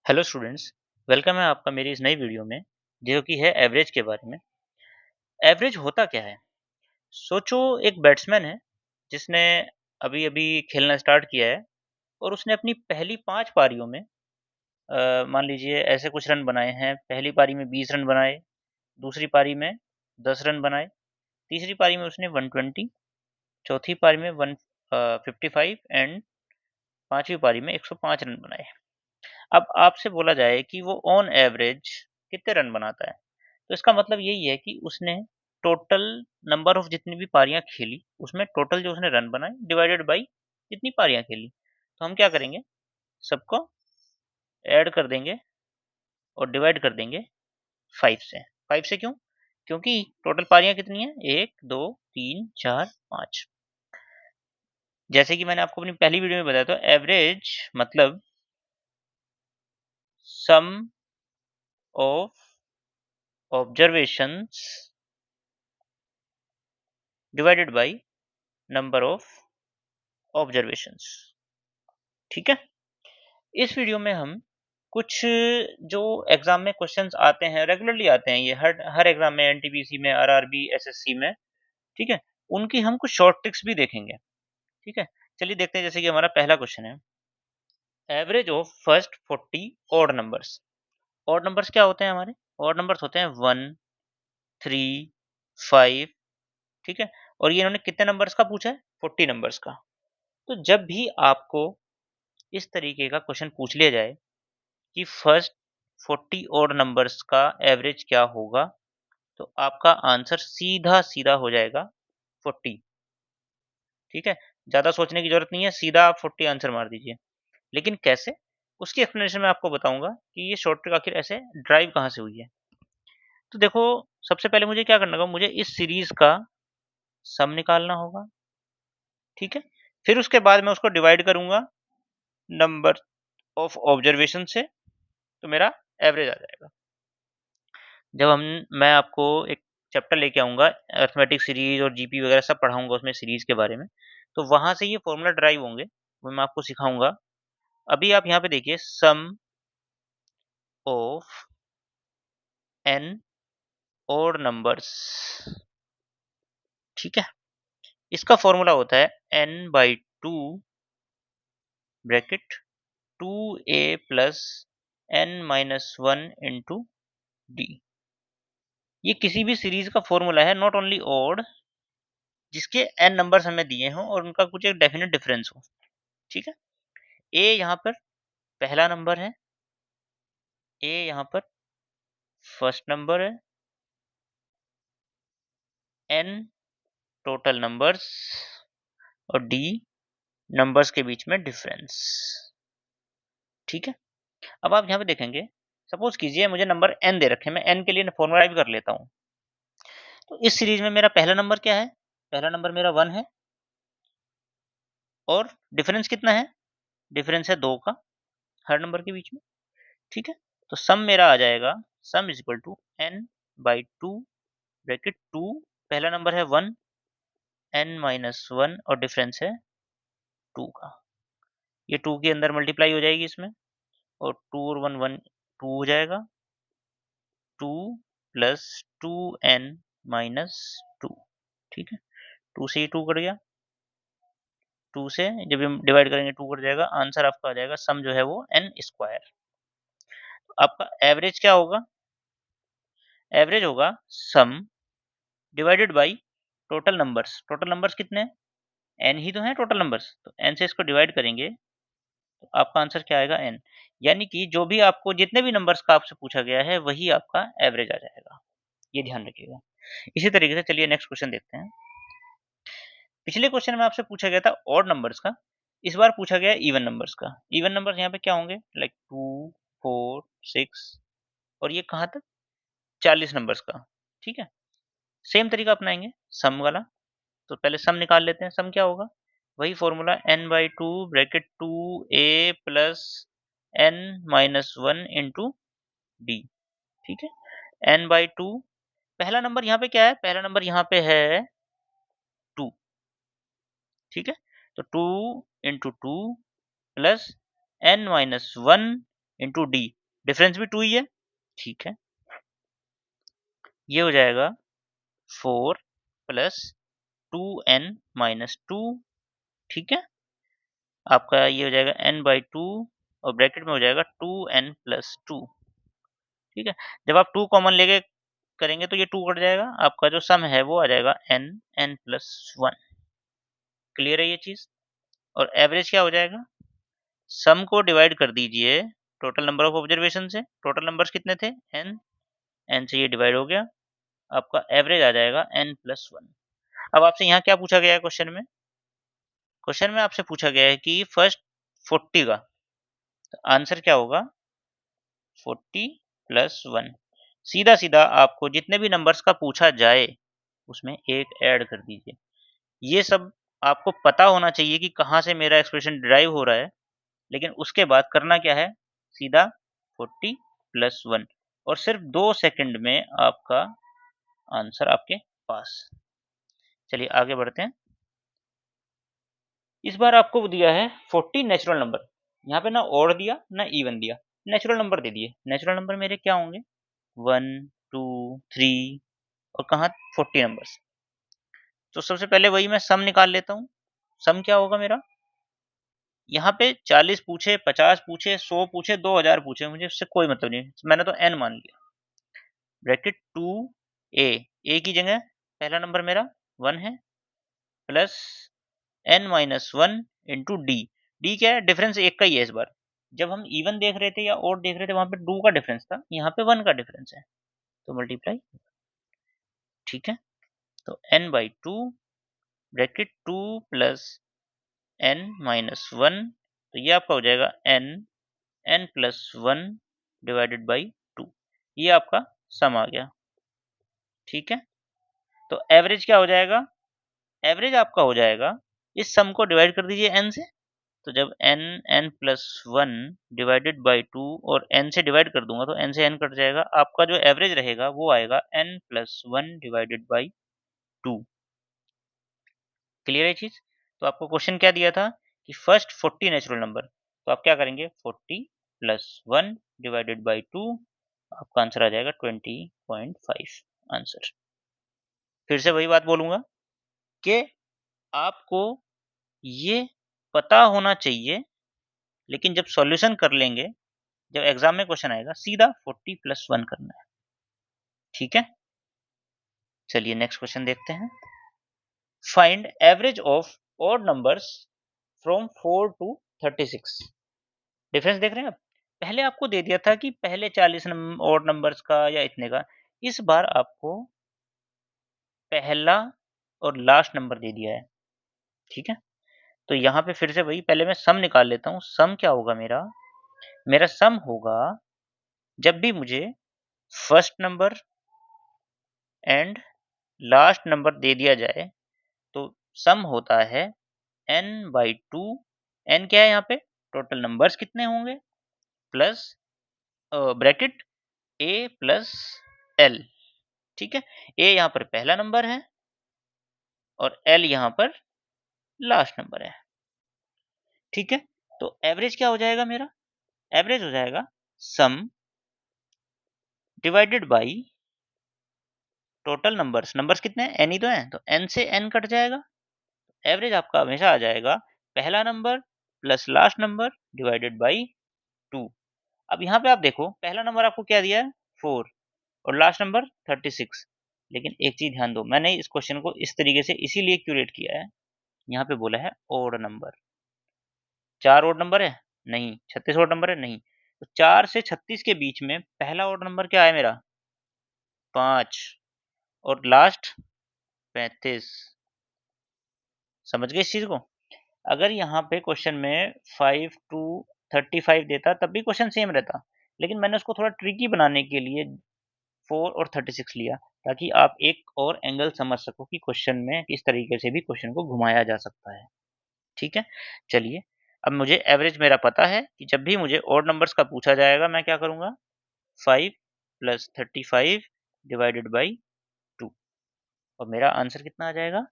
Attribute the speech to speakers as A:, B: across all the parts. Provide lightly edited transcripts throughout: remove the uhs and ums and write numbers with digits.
A: Hello students, welcome है आपका मेरी इस नई वीडियो में जो कि है एवरेज के बारे में। एवरेज होता क्या है? सोचो एक बैट्समैन है जिसने अभी-अभी खेलना स्टार्ट किया है और उसने अपनी पहली 5 पारियों में मान लीजिए ऐसे कुछ रन बनाए हैं। पहली पारी में 20 रन बनाए, दूसरी पारी में 10 रन बनाए, तीसरी पारी में उसने 120, चौथी पारी में 55 एंड पाँचवीं पारी में 105 रन बनाए। अब आपसे बोला जाए कि वो ऑन एवरेज कितने रन बनाता है? तो इसका मतलब यही है कि उसने टोटल नंबर ऑफ जितनी भी पारियाँ खेली, उसमें टोटल जो उसने रन बनाए डिवाइडेड बाई जितनी पारियाँ खेली। तो हम क्या करेंगे, सबको ऐड कर देंगे और डिवाइड कर देंगे 5 से। 5 से क्यों? क्योंकि टोटल पारियाँ कितनी हैं? 1, 2, 3, 4, 5। जैसे कि मैंने आपको अपनी पहली वीडियो में बताया था, एवरेज मतलब sum of observations divided by number of observations. ठीक है? इस वीडियो में हम कुछ जो एग्जाम में क्वेश्चंस आते हैं, रेगुलरली आते हैं, ये हर एग्जाम में, एनटीपीसी में, आरआरबी, एसएससी में, ठीक है, उनकी हम कुछ शॉर्ट ट्रिक्स भी देखेंगे। ठीक है, चलिए देखते हैं। जैसे कि हमारा पहला क्वेश्चन है, average of first 40 odd numbers. Odd numbers क्या होते हैं हमारे? ऑड नंबर्स होते हैं 1, 3, 5। ठीक है, और ये इन्होंने कितने नंबर्स का पूछा है? 40 नंबर्स का। तो जब भी आपको इस तरीके का क्वेश्चन पूछ लिया जाए कि फर्स्ट 40 ऑड नंबर्स का एवरेज क्या होगा, तो आपका आंसर सीधा-सीधा हो जाएगा 40। ठीक है? ज़्यादा सोचने की ज़रूरत नहीं है, सीधा आप 40 आंसर मार दीजिए। लेकिन कैसे? उसकी एक्सप्लेनेशन मैं आपको बताऊँगा कि ये शॉर्ट ट्रिक आखिर ऐसे ड्राइव कहाँ से हुई है। तो देखो, सबसे पहले मुझे क्या करना होगा, मुझे इस सीरीज़ का सम निकालना होगा। ठीक है? फिर उसके बाद मैं उसको डिवाइड करूँगा नंबर ऑफ ऑब्जर्वेशन से, तो मेरा एवरेज आ जाएगा। जब हम मैं आपको एक चैप्टर लेके आऊँगा, अरिथमेटिक सीरीज़ और जीपी वगैरह सब पढ़ाऊँगा उसमें सीरीज़ के बारे में, तो वहाँ से ये फ़ॉर्मूला ड्राइव होंगे, वो मैं आपको सिखाऊँगा। अभी आप यहाँ पे देखिए, सम ऑफ एन ओड नंबर्स। ठीक है? इसका फ़ॉर्मूला होता है n/2 bracket 2a plus n-1 into d। ये किसी भी सीरीज़ का फ़ॉर्मूला है, नॉट ओनली ओड, जिसके n नंबर्स हमें दिए हों और उनका कुछ एक डेफिनिट डिफरेंस हो। ठीक है? ए यहाँ पर पहला नंबर है, ए यहाँ पर फर्स्ट नंबर है, एन टोटल नंबर्स और डी नंबर्स के बीच में डिफरेंस। ठीक है? अब आप यहाँ पे देखेंगे, सपोज कीजिए मुझे नंबर एन दे रखे हैं, मैं एन के लिए फॉर्मूला भी कर लेता हूँ। तो इस सीरीज में मेरा पहला नंबर क्या है? पहला नंबर मेरा 1 है और डिफरेंस कितना है? डिफरेंस है 2 का हर नंबर के बीच में। ठीक है? तो सम मेरा आ जाएगा, sum is equal to N by 2 bracket 2, पहला नंबर है 1, n-1 और डिफरेंस है 2 का। ये 2 के अंदर मल्टीप्लाई हो जाएगी इसमें, और 2 और 1 1 2 हो जाएगा। 2 प्लस 2n-2। ठीक है? 2 से ही 2 कट गया, 2 से जब हम डिवाइड करेंगे 2 कट जाएगा, आंसर आपका आ जाएगा, सम जो है वो n स्क्वायर। आपका एवरेज क्या होगा? एवरेज होगा सम divided by total numbers. Total numbers कितने हैं? n ही तो हैं टोटल नंबर्स, तो n से इसको डिवाइड करेंगे तो आपका आंसर क्या आएगा? n। यानी कि जो भी आपको जितने भी नंबर्स का आपसे पूछा गया है वही आपका एवरेज आ जाएगा। ये ध्यान रखिएगा। इसी तरीके से चलिए नेक्स्ट क्वेश्चन देखते हैं। पिछले क्वेश्चन में आपसे पूछा गया था ऑड नंबर्स का, इस बार पूछा गया है इवन नंबर्स का। इवन नंबर्स यहाँ पे क्या होंगे? लाइक 2, 4, 6 और ये कहाँ तक? 40 नंबर्स का। ठीक है? सेम तरीका अपनाएंगे सम वाला। तो पहले सम निकाल लेते हैं। सम क्या होगा? वही formula n/2 bracket 2a plus n-1 into D. ठीक है? n/2, पहला नंबर यहाँ पे क्या है? पहला नंबर यहाँ पे है 2। ठीक है? तो 2 into 2 plus n-1 into D. Difference भी 2 ही है, ठीक है। ये हो जाएगा 4 प्लस 2n माइनस 2, ठीक है। आपका ये हो जाएगा n/2 और ब्रैकेट में हो जाएगा 2n प्लस 2, ठीक है। जब आप 2 कॉमन लेके करेंगे तो ये 2 कट जाएगा, आपका जो सम है वो आ जाएगा n प्लस 1। क्लियर है ये चीज़? और एवरेज क्या हो जाएगा? सम को डिवाइड कर दीजिए टोटल नंबर ऑफ ऑब्जर्वेशन से। टोटल नंबर्स कितने थे? n से ये डिवाइड हो गया, आपका एवरेज आ जाएगा n प्लस 1। अब आपसे यहाँ क्या पूछा गया है क्वेश्चन में? क्वेश्चन में आपसे पूछा गया है कि फर्स्ट 40 का तो आंसर क्या होगा? 40 प्लस 1। सीधा-सीधा आपको जितने भी नंबर्स का पूछा जाए, उसमें 1 ऐड कर दीजिए। ये सब आपको पता होना चाहिए कि कहाँ से मेरा एक्सप्रेशन डिराइव हो रहा है, लेकिन उसके बाद करना क्या है? सीधा 40 प्लस 1 और सिर्फ 2 सेकंड में आपका आंसर आपके पास। चलिए आगे बढ़ते हैं। इस बार आपको दिया है 40 नेचुरल नंबर। यहाँ पे ना ऑड दिया ना इवन दिया, नेचुरल नंबर दे दिए। नेचुरल नंबर मेरे क्या होंगे? 1, 2, 3 और कहाँ 40 नंबर्स। तो सबसे पहले वही मैं सम निकाल लेता हूँ। सम क्या होगा मेरा? यहाँ पे 40 पूछे, 50 पूछे, 100 पूछे, 2000 पूछे, मुझे उससे कोई मतलब नहीं। मैंने तो n मान लिया। ब्रैकेट 2a, a की जगह पहला नंबर मेरा 1 है plus n minus 1 into D. D क्या है? डिफरेंस एक का ही है इस बार। जब हम इवन देख रहे थे या ओड देख रहे थे वहां पे 2 का डिफरेंस था, यहाँ पे 1 का डिफरेंस है, तो मल्टीप्लाई, ठीक है। तो n/2 bracket 2 plus n minus 1, तो ये आपका हो जाएगा n प्लस 1 डिवाइडेड बाई 2। ये आपका सम आ गया, ठीक है। तो एवरेज क्या हो जाएगा? एवरेज आपका हो जाएगा, इस सम को डिवाइड कर दीजिए n से, तो जब n प्लस 1 डिवाइडेड बाई 2 और n से डिवाइड कर दूंगा तो n से n कट जाएगा, आपका जो एवरेज रहेगा वो आएगा n plus 1 divided by 2। Clear है चीज? तो आपको क्वेश्चन क्या दिया था कि फर्स्ट 40 नेचुरल नंबर, तो आप क्या करेंगे? 40 प्लस 1 डिवाइडेड बाई 2, आपका आंसर आ जाएगा 20.5 आंसर। फिर से वही बात बोलूंगा कि आपको ये पता होना चाहिए, लेकिन जब सॉल्यूशन कर लेंगे, जब एग्जाम में क्वेश्चन आएगा, सीधा 40 प्लस 1 करना है, ठीक है। चलिए नेक्स्ट क्वेश्चन देखते हैं। Find average of odd numbers from 4 to 36। Difference देख रहे हैं आप? पहले आपको दे दिया था कि पहले 40 ऑड नंबर्स का या इतने का, इस बार आपको पहला और लास्ट नंबर दे दिया है, ठीक है। तो यहाँ पे फिर से वही, पहले मैं सम निकाल लेता हूँ। सम क्या होगा मेरा? मेरा सम होगा जब भी मुझे first number and last number दे दिया जाए, तो सम होता है n/2। n क्या है यहाँ पे? टोटल नंबर्स कितने होंगे plus bracket a plus l, ठीक है। a यहाँ पर पहला नंबर है और l यहाँ पर लास्ट नंबर है, ठीक है। तो एवरेज क्या हो जाएगा मेरा? एवरेज हो जाएगा सम divided by total numbers. Numbers कितने हैं? n ही तो है, तो n से n कट जाएगा। एवरेज आपका हमेशा आ जाएगा पहला number plus last number divided by 2। अब यहाँ पे आप देखो, पहला नंबर आपको क्या दिया है? 4 और लास्ट नंबर 36। लेकिन एक चीज ध्यान दो, मैंने इस क्वेश्चन को इस तरीके से इसीलिए क्यूरेट किया है, यहाँ पे बोला है ओड नंबर। 4 ओड नंबर है? नहीं। 36 ओड नंबर है? नहीं। तो 4 से 36 के बीच में पहला ओड नंबर क्या है मेरा? 5 और लास्ट 35। समझ गए इस चीज को? अगर यहाँ पे क्वेश्चन में 5 टू 35 देता तब भी क्वेश्चन सेम रहता, लेकिन मैंने उसको थोड़ा ट्रिकी बनाने के लिए 4 और 36 लिया, ताकि आप एक और एंगल समझ सको कि क्वेश्चन में किस तरीके से भी क्वेश्चन को घुमाया जा सकता है, ठीक है। चलिए, अब मुझे एवरेज मेरा पता है कि जब भी मुझे ऑड नंबर्स का पूछा जाएगा मैं क्या करूंगा? 5 प्लस 35 डिवाइडेड बाई 2 और मेरा आंसर कितना आ जाएगा?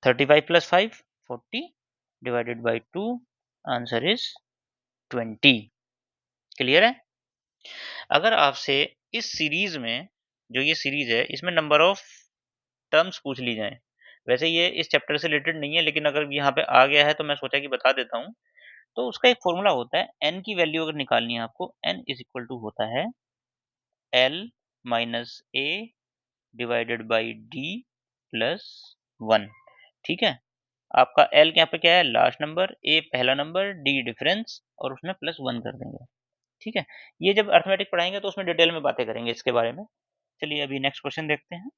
A: 35 plus 5 40 divided by 2, answer is 20। Clear है? अगर आपसे इस सीरीज में, जो ये सीरीज है, इसमें नंबर ऑफ टर्म्स पूछ ली जाए, वैसे ये इस चैप्टर से रिलेटेड नहीं है, लेकिन अगर यहाँ पे आ गया है तो मैं सोचा कि बता देता हूँ। तो उसका एक फॉर्मूला होता है, n की वैल्यू अगर निकालनी है आपको, n इज इक्वल टू होता है l minus a divided by d plus 1। ठीक है, आपका l यहाँ पे क्या है, लास्ट नंबर, a पहला नंबर, d डिफरेंस, और उसमें प्लस 1 कर देंगे। ठीक है, ये जब अर्थमेटिक पढ़ाएंगे तो उसमें डिटेल में बातें करेंगे इसके बारे में। चलिए अभी नेक्स्ट क्वेश्चन देखते हैं।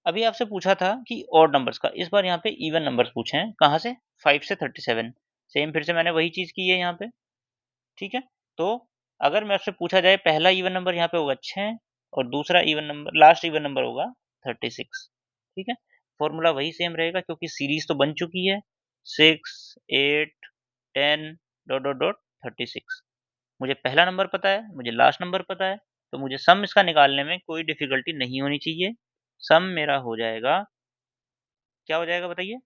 A: अभी आपसे पूछा था कि ऑड नंबर्स का, इस बार यहाँ पे इवन नंबर्स पूछे हैं। कहाँ से? 5 से 37। सेम फिर से मैंने वही चीज की है यहाँ पे। ठीक है, तो अगर मैं आपसे पूछा जाए पहला इवन नंबर यहाँ पे होगा 6 और दूसरा even number, last even number होगा 36। ठीक है, फॉर्मूला वही सेम रहेगा क्योंकि सीरीज तो बन चुकी है, 6, 8, 10 डॉट डॉट डॉट 36। मुझे पहला नंबर पता है, मुझे लास्ट नंबर पता है, तो मुझे सम इसका निकालने में कोई डिफिकल्टी नहीं होनी चाहिए। सम मेरा हो जाएगा, क्या हो जाएगा बताइए,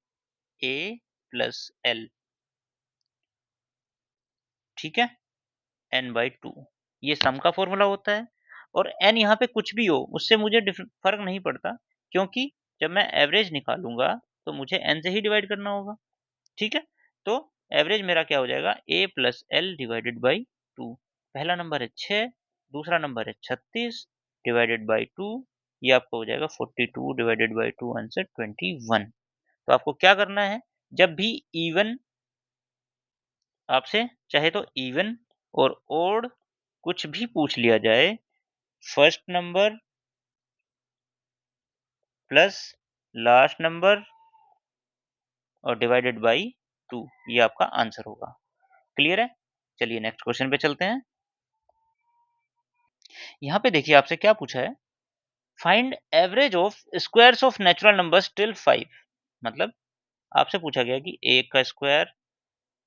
A: a प्लस एल। ठीक है, n बाई 2, ये सम का फॉर्मूला होता है। और n यहाँ पे कुछ भी हो उससे मुझे फर्क नहीं पड़ता, क्योंकि जब मैं एवरेज निकालूंगा तो मुझे n से ही डिवाइड करना होगा। ठीक है, तो एवरेज मेरा क्या हो जाएगा, a plus L divided by 2। पहला नंबर है 6, दूसरा नंबर है 36 डिवाइडेड बाई 2, ये आपको हो जाएगा 42 डिवाइडेड बाई 2, आंसर 21। तो आपको क्या करना है, जब भी इवन आपसे चाहे तो इवन और ओड कुछ भी पूछ लिया जाए, first number plus last number और डिवाइडेड बाई 2, ये आपका आंसर होगा। क्लियर है? चलिए नेक्स्ट क्वेश्चन पे चलते हैं। यहाँ पे देखिए आपसे क्या पूछा है, find average of squares of natural numbers till 5। मतलब आपसे पूछा गया कि 1 का स्क्वायर,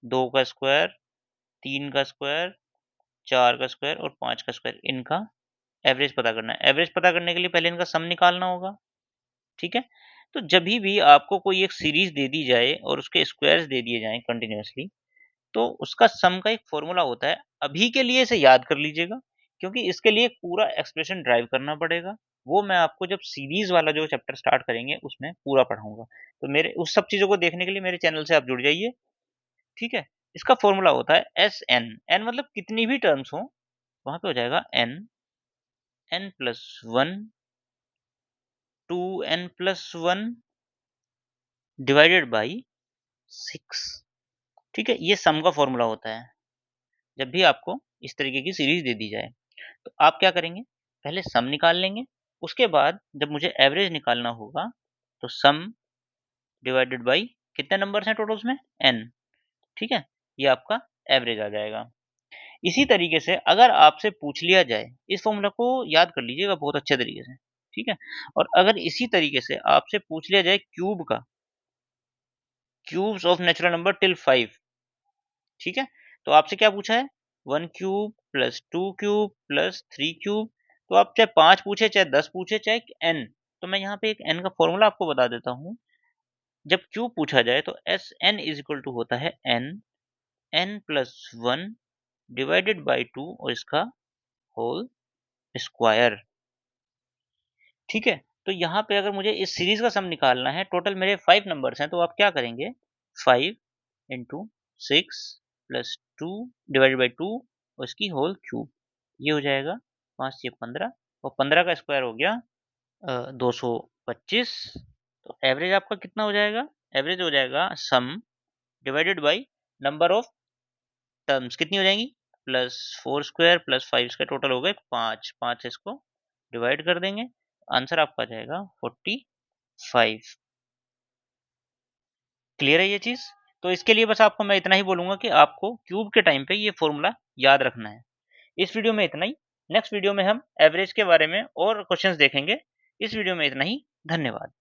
A: 2 का स्क्वायर, 3 का स्क्वायर, 4 का स्क्वायर और 5 का स्क्वायर, इनका एवरेज पता करना है। एवरेज पता करने के लिए पहले इनका सम निकालना होगा। ठीक है, तो जब भी आपको कोई एक सीरीज दे दी जाए और उसके स्क्वायर्स दे दिए जाएं कंटिन्यूअसली, तो उसका सम का एक फॉर्मूला होता है। अभी के लिए इसे याद कर लीजिएगा, क्योंकि इसके लिए एक पूरा एक्सप्रेशन ड्राइव करना पड़ेगा। वो मैं आपको जब सीरीज वाला जो चैप्टर स्टार्ट करेंगे उसमें पूरा पढ़ाऊंगा। तो मेरे उस सब चीजों को देखने के लिए मेरे चैनल से आप जुड़ जाइए। ठीक है, इसका फॉर्मूला होता है एस एन। एन मतलब कितनी भी टर्म्स हो, वहां पे हो जाएगा N, N plus 1, 2n+1 divided by 6। ठीक है, ये सम का फॉर्मूला होता है जब भी आपको इस तरीके की सीरीज दे दी जाए। तो आप क्या करेंगे, पहले सम निकाल लेंगे, उसके बाद जब मुझे एवरेज निकालना होगा तो सम डिवाइडेड बाई, कितने नंबर्स हैं टोटल उसमें, n। ठीक है, ये आपका एवरेज आ जाएगा। इसी तरीके से अगर आपसे पूछ लिया जाए, इस फॉर्मूला को याद कर लीजिएगा बहुत अच्छे तरीके से। ठीक है, और अगर इसी तरीके से आपसे पूछ लिया जाए क्यूब का, cubes of natural number till 5। ठीक है, तो आपसे क्या पूछा है, 1 cube plus 2 cube plus 3 cube. तो आप चाहे 5 पूछे, चाहे 10 पूछे, चाहे n, तो मैं यहाँ पे एक n का फॉर्मूला आपको बता देता हूँ। जब क्यूब पूछा जाए तो S N is equal to होता है n, n plus 1 divided by 2 और इसका होल स्क्वायर। ठीक है, तो यहाँ पे अगर मुझे इस सीरीज का सम निकालना है, टोटल मेरे 5 नंबर्स हैं, तो आप क्या करेंगे, 5 इंटू 6 प्लस 2 डिवाइडेड बाई 2 और इसकी होल क्यूब, ये हो जाएगा 5 से 15, और 15 का स्क्वायर हो गया 225। तो एवरेज आपका कितना हो जाएगा, एवरेज हो जाएगा सम divided by number of terms, कितनी हो जाएंगी, plus 4 square plus 5 square, total हो गए 5। 5 से इसको डिवाइड कर देंगे, आंसर आपका आ जाएगा 45। क्लियर है ये चीज? तो इसके लिए बस आपको मैं इतना ही बोलूंगा कि आपको क्यूब के टाइम पे ये फॉर्मूला याद रखना है। इस वीडियो में इतना ही। नेक्स्ट वीडियो में हम एवरेज के बारे में और क्वेश्चंस देखेंगे। इस वीडियो में इतना ही। धन्यवाद।